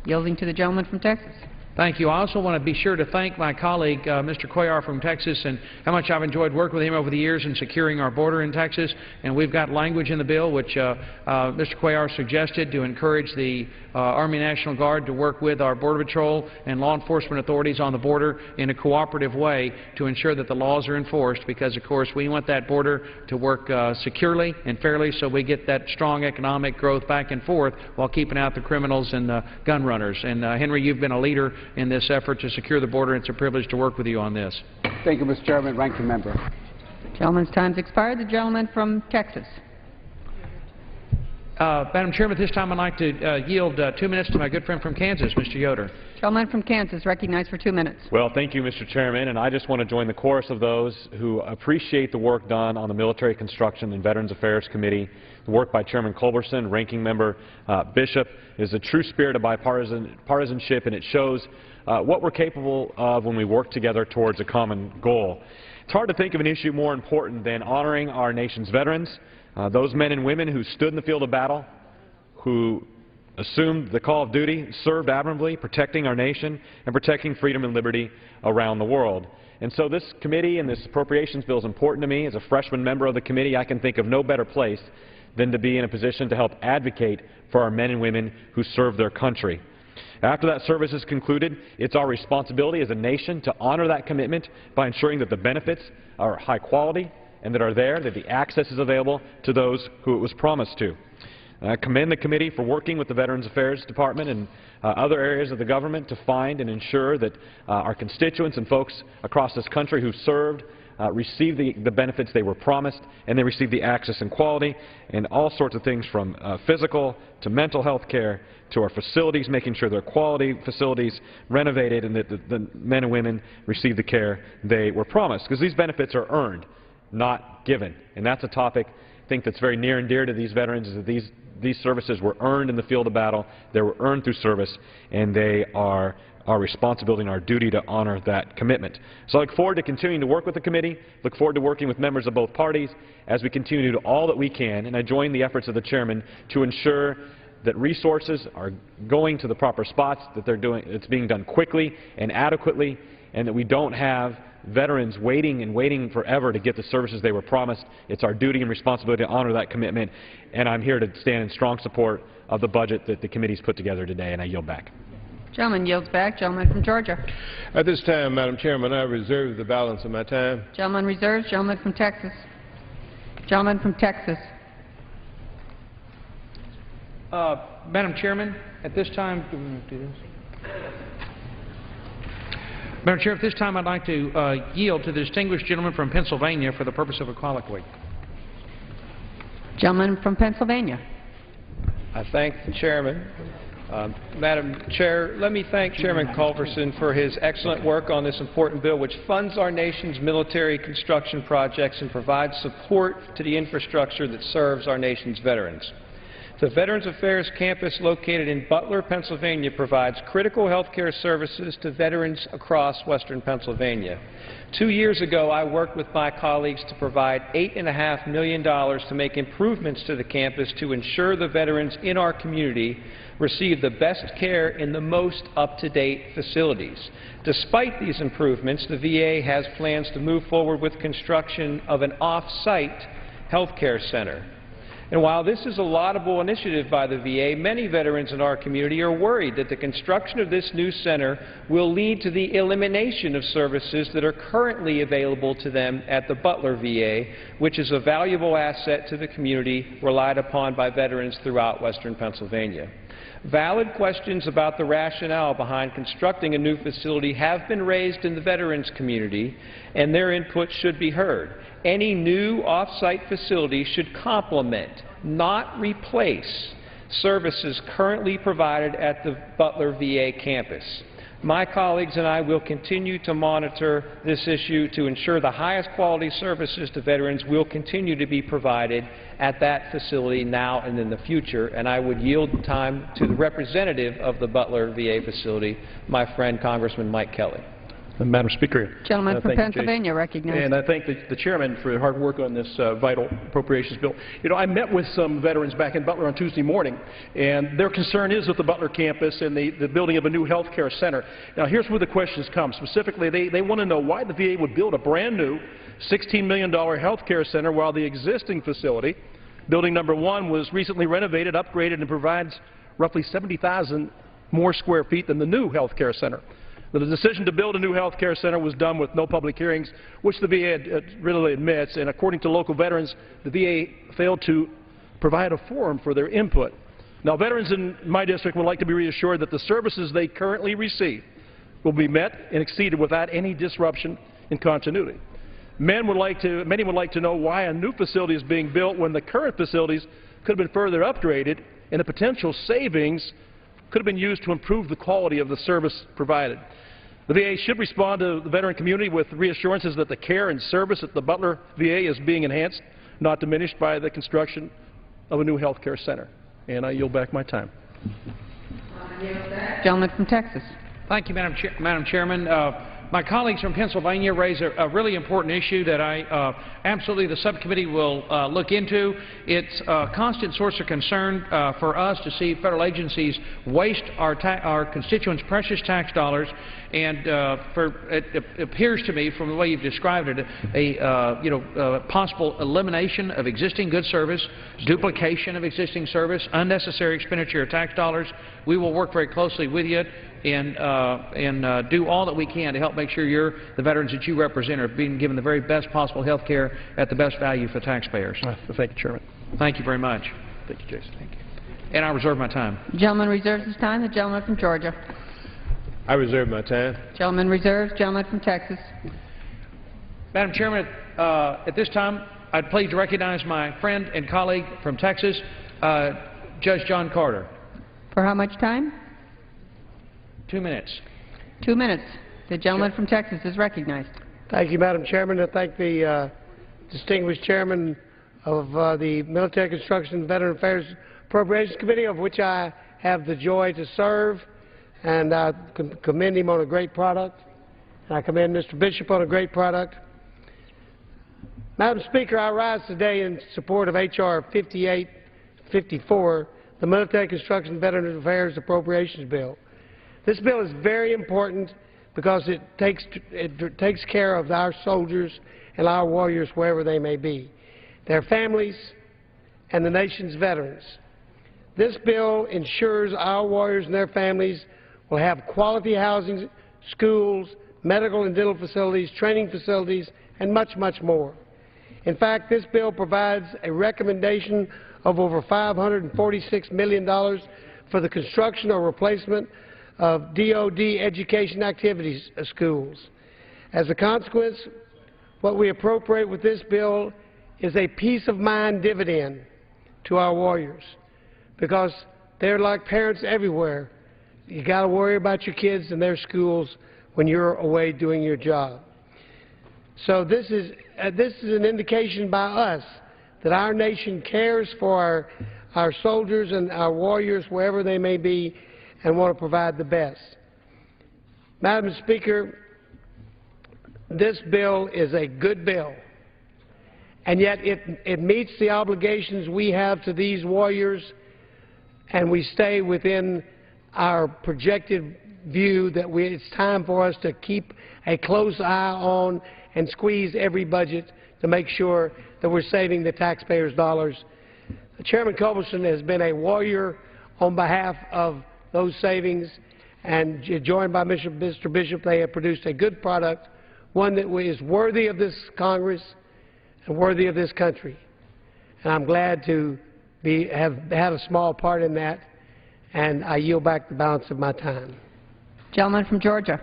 Yielding to the gentleman from Texas. Thank you. I also want to be sure to thank my colleague, Mr. Cuellar from Texas, and how much I've enjoyed working with him over the years in securing our border in Texas. And we've got language in the bill which Mr. Cuellar suggested to encourage the Army National Guard to work with our Border Patrol and law enforcement authorities on the border in a cooperative way to ensure that the laws are enforced, because, of course, we want that border to work securely and fairly so we get that strong economic growth back and forth while keeping out the criminals and the gun runners. And, Henry, you've been a leader in this effort to secure the border. It's a privilege to work with you on this. Thank you, Mr. Chairman. Ranking member. Gentleman's time's expired. The gentleman from Texas. Madam Chairman, at this time I'd like to yield 2 minutes to my good friend from Kansas, Mr. Yoder. Gentleman from Kansas, recognized for 2 minutes. Well, thank you, Mr. Chairman, and I just want to join the chorus of those who appreciate the work done on the Military Construction and Veterans Affairs Committee. The work by Chairman Culberson, Ranking Member Bishop, is a true spirit of bipartisanship, and it shows what we're capable of when we work together towards a common goal. It's hard to think of an issue more important than honoring our nation's veterans, those men and women who stood in the field of battle, who assumed the call of duty, served admirably, protecting our nation and protecting freedom and liberty around the world. And so this committee and this appropriations bill is important to me. As a freshman member of the committee, I can think of no better place than to be in a position to help advocate for our men and women who serve their country. After that service is concluded, it's our responsibility as a nation to honor that commitment by ensuring that the benefits are high quality and that the access is available to those who it was promised to. I commend the committee for working with the Veterans Affairs Department and other areas of the government to find and ensure that our constituents and folks across this country who served receive the benefits they were promised, and they receive the access and quality, and all sorts of things from physical to mental health care to our facilities, making sure they're quality facilities, renovated, and that the men and women receive the care they were promised. Because these benefits are earned, not given. And that's a topic I think that's very near and dear to these veterans, is that these services were earned in the field of battle, they were earned through service, and they are our responsibility and our duty to honor that commitment. So I look forward to continuing to work with the committee, look forward to working with members of both parties as we continue to do all that we can, and I join the efforts of the chairman to ensure that resources are going to the proper spots, that it's being done quickly and adequately, and that we don't have veterans waiting and waiting forever to get the services they were promised. It's our duty and responsibility to honor that commitment, and I'm here to stand in strong support of the budget that the committee's put together today, and I yield back. Gentleman yields back. Gentleman from Georgia. At this time, Madam Chairman, I reserve the balance of my time. Gentleman reserves. Gentleman from Texas. Gentleman from Texas. Madam Chairman, at this time, do we want to do this? Madam Chair, at this time I'd like to yield to the distinguished gentleman from Pennsylvania for the purpose of a colloquy. Gentleman from Pennsylvania. I thank the chairman. Madam Chair, let me thank Chairman Culberson for his excellent work on this important bill, which funds our nation's military construction projects and provides support to the infrastructure that serves our nation's veterans. The Veterans Affairs campus located in Butler, Pennsylvania provides critical health care services to veterans across western Pennsylvania. 2 years ago, I worked with my colleagues to provide $8.5 million to make improvements to the campus to ensure the veterans in our community receive the best care in the most up-to-date facilities. Despite these improvements, the VA has plans to move forward with construction of an off-site health care center. And while this is a laudable initiative by the VA, many veterans in our community are worried that the construction of this new center will lead to the elimination of services that are currently available to them at the Butler VA, which is a valuable asset to the community relied upon by veterans throughout western Pennsylvania. Valid questions about the rationale behind constructing a new facility have been raised in the veterans community, and their input should be heard. Any new off-site facility should complement, not replace, services currently provided at the Butler VA campus. My colleagues and I will continue to monitor this issue to ensure the highest quality services to veterans will continue to be provided at that facility now and in the future, and I would yield time to the representative of the Butler VA facility, my friend Congressman Mike Kelly. Madam Speaker. Gentleman from Pennsylvania recognized. And I thank the chairman for the hard work on this vital appropriations bill. You know, I met with some veterans back in Butler on Tuesday morning, and their concern is with the Butler campus and the building of a new health care center. Now, here's where the questions come. Specifically, they want to know why the VA would build a brand new $16 million health care center while the existing facility, building number 1, was recently renovated, upgraded, and provides roughly 70,000 more square feet than the new health care center. The decision to build a new health care center was done with no public hearings, which the VA readily admits, and according to local veterans, the VA failed to provide a forum for their input. Now, veterans in my district would like to be reassured that the services they currently receive will be met and exceeded without any disruption in continuity. Many would like to know why a new facility is being built when the current facilities could have been further upgraded and the potential savings could have been used to improve the quality of the service provided. The VA should respond to the veteran community with reassurances that the care and service at the Butler VA is being enhanced, not diminished by the construction of a new health care center. And I yield back my time. Gentleman from Texas. Thank you, Madam Chairman. My colleagues from Pennsylvania raise a really important issue that absolutely the subcommittee will look into. It's a constant source of concern for us to see federal agencies waste our constituents' precious tax dollars, and it appears to me, from the way you've described it, a possible elimination of existing good service, duplication of existing service, unnecessary expenditure of tax dollars. We will work very closely with you and do all that we can to help make sure the veterans that you represent are being given the very best possible health care at the best value for taxpayers. Thank you, Chairman. Thank you very much. Thank you, Jason. Thank you. And I reserve my time. Gentleman reserves his time. The gentleman from Georgia. I reserve my time. Gentleman reserves. Gentleman from Texas. Madam Chairman, at this time, I'd please recognize my friend and colleague from Texas, Judge John Carter. For how much time? 2 minutes. 2 minutes. The gentleman from Texas is recognized. Thank you, Madam Chairman. I thank the distinguished chairman of the Military Construction and Veteran Affairs Appropriations Committee, of which I have the joy to serve, and I commend him on a great product, and I commend Mr. Bishop on a great product. Madam Speaker, I rise today in support of H.R. 5854, the Military Construction and Veterans Affairs Appropriations Bill. This bill is very important because it takes care of our soldiers and our warriors wherever they may be, their families, and the nation's veterans. This bill ensures our warriors and their families will have quality housing, schools, medical and dental facilities, training facilities, and much, much more. In fact, this bill provides a recommendation of over $546 million for the construction or replacement of DoD education activities schools. As a consequence, what we appropriate with this bill is a peace of mind dividend to our warriors, because they're like parents everywhere. You got to worry about your kids and their schools when you're away doing your job. So this is an indication by us that our nation cares for our soldiers and our warriors wherever they may be, and want to provide the best. Madam Speaker, this bill is a good bill, and yet it meets the obligations we have to these warriors, and we stay within our projected view that it's time for us to keep a close eye on and squeeze every budget to make sure that we're saving the taxpayers' dollars. Chairman Culberson has been a warrior on behalf of those savings, and joined by Mr. Bishop, they have produced a good product, one that is worthy of this Congress and worthy of this country. And I'm glad to have had a small part in that, and I yield back the balance of my time. Gentleman from Georgia.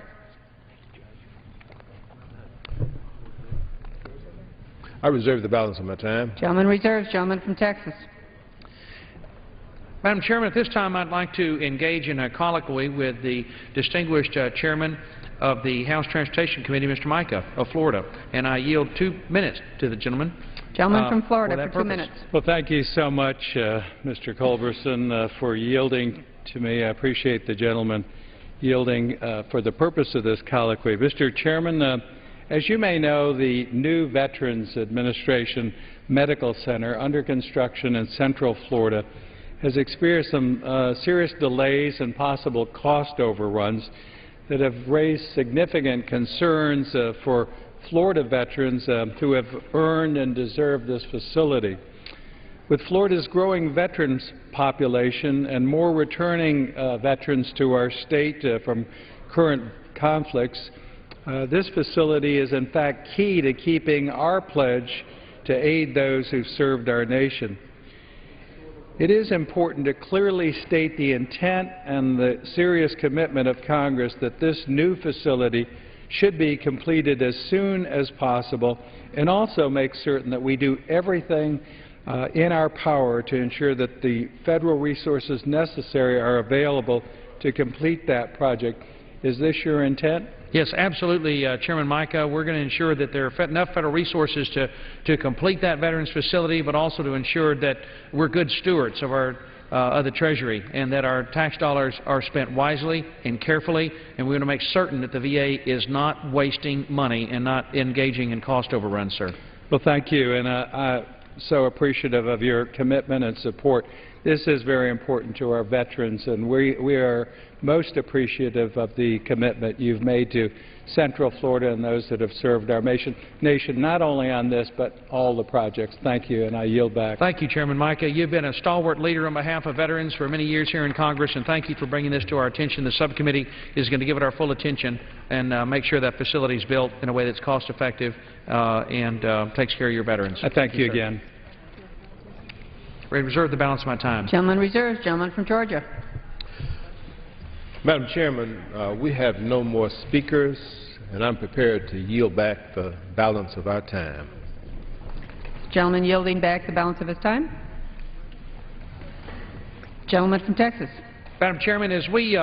I reserve the balance of my time. Gentleman reserves. Gentleman from Texas. Madam Chairman, at this time I'd like to engage in a colloquy with the distinguished chairman of the House Transportation Committee, Mr. Mica of Florida, and I yield 2 minutes to the gentleman. Gentleman from Florida for 2 purpose. minutes. Well, thank you so much, Mr. Culberson, for yielding to me. I appreciate the gentleman yielding for the purpose of this colloquy. Mr. Chairman, as you may know, the new Veterans Administration Medical Center under construction in Central Florida has experienced some serious delays and possible cost overruns that have raised significant concerns for Florida veterans who have earned and deserved this facility. With Florida's growing veterans population and more returning veterans to our state from current conflicts, this facility is in fact key to keeping our pledge to aid those who served our nation. It is important to clearly state the intent and the serious commitment of Congress that this new facility should be completed as soon as possible, and also make certain that we do everything in our power to ensure that the federal resources necessary are available to complete that project. Is this your intent? Yes, absolutely, Chairman Mica. We're going to ensure that there are enough federal resources to complete that veterans facility, but also to ensure that we're good stewards of the Treasury, and that our tax dollars are spent wisely and carefully, and we're going to make certain that the VA is not wasting money and not engaging in cost overruns, sir. Well, thank you, and I'm so appreciative of your commitment and support. This is very important to our veterans, and we are most appreciative of the commitment you've made to Central Florida and those that have served our nation, not only on this, but all the projects. Thank you, and I yield back. Thank you, Chairman Mica. You've been a stalwart leader on behalf of veterans for many years here in Congress, and thank you for bringing this to our attention. The subcommittee is going to give it our full attention and make sure that facility is built in a way that's cost-effective and takes care of your veterans. I thank you again. Ready to reserve the balance of my time. Gentleman reserves. Gentleman from Georgia. Madam Chairman, we have no more speakers, and I'm prepared to yield back the balance of our time. Gentleman yielding back the balance of his time. Gentleman from Texas. Madam Chairman, as we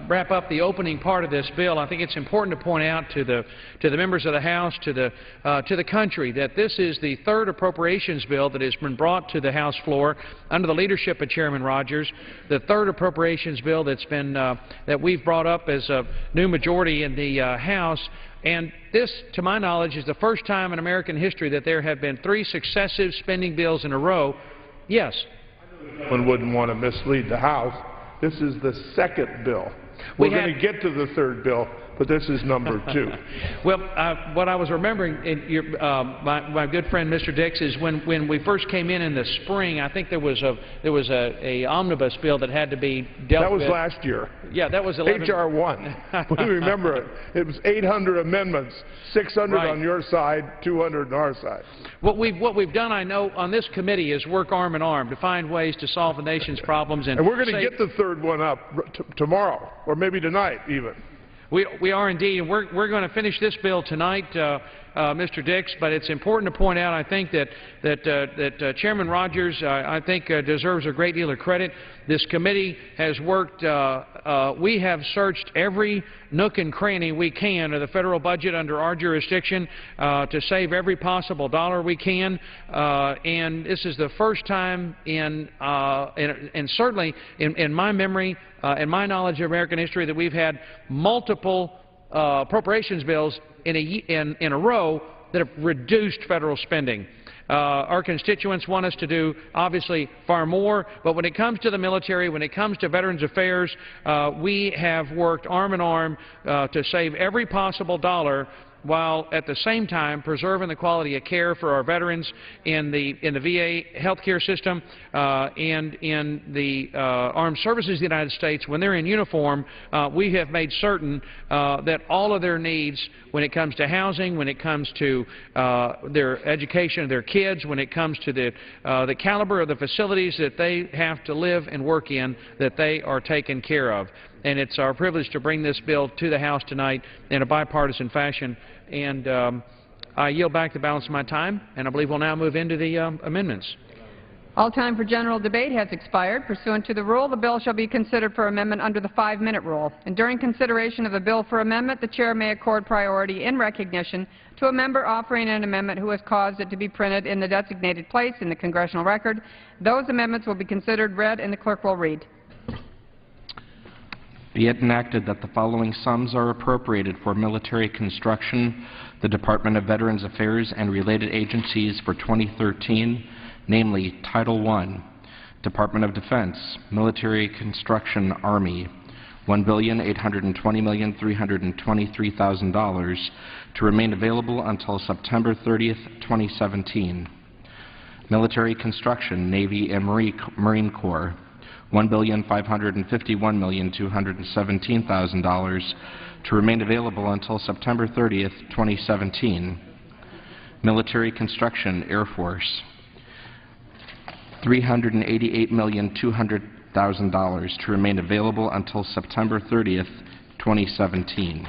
wrap up the opening part of this bill, I think it's important to point out to the members of the House, to the country, that this is the third appropriations bill that has been brought to the House floor under the leadership of Chairman Rogers. The third appropriations bill that's been that we've brought up as a new majority in the House. And this, to my knowledge, is the first time in American history that there have been 3 successive spending bills in a row. Yes. One wouldn't want to mislead the House. This is the second bill. We're going to get to the third bill, but this is number 2. Well, what I was remembering, my good friend Mr. Dix, is when we first came in the spring, I think there was a omnibus bill that had to be dealt with. That was last year. Yeah, that was 11. H.R. 1. We remember it. It was 800 amendments, 600 on your side, 200 on our side. What we've done, I know, on this committee is work arm in arm to find ways to solve the nation's problems. And we're going to get the third one up tomorrow, or maybe tonight even. We are indeed, and we're going to finish this bill tonight, Mr. Dix. But it's important to point out, I think, that Chairman Rogers, I think, deserves a great deal of credit. This committee has worked. We have searched every nook and cranny we can of the federal budget under our jurisdiction to save every possible dollar we can. And this is the first time and certainly in my memory, in my knowledge of American history, that we've had multiple appropriations bills in a row that have reduced federal spending. Our constituents want us to do, obviously, far more, but when it comes to the military, when it comes to Veterans Affairs, we have worked arm in arm to save every possible dollar, while at the same time preserving the quality of care for our veterans in the VA health care system and in the armed services of the United States. When they're in uniform, we have made certain that all of their needs, when it comes to housing, when it comes to their education of their kids, when it comes to the caliber of the facilities that they have to live and work in, that they are taken care of. And it's our privilege to bring this bill to the House tonight in a bipartisan fashion. And I yield back the balance of my time, and I believe we'll now move into the amendments. All time for general debate has expired. Pursuant to the rule, the bill shall be considered for amendment under the 5-minute rule. And during consideration of a bill for amendment, the chair may accord priority in recognition to a member offering an amendment who has caused it to be printed in the designated place in the congressional record. Those amendments will be considered read, and the clerk will read. Be it enacted that the following sums are appropriated for military construction, the Department of Veterans Affairs and related agencies for 2013, namely Title I, Department of Defense, Military Construction Army, $1,820,323,000 to remain available until September 30th, 2017. Military Construction, Navy and Marine Corps, $1,551,217,000 to remain available until September 30th, 2017. Military Construction, Air Force, $388,200,000 to remain available until September 30th, 2017.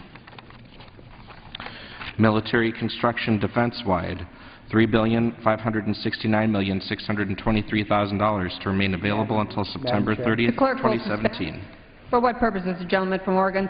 Military Construction Defense-wide, $3,569,623,000 to remain available until September 30th, 2017. For what purposes, the gentleman from Oregon?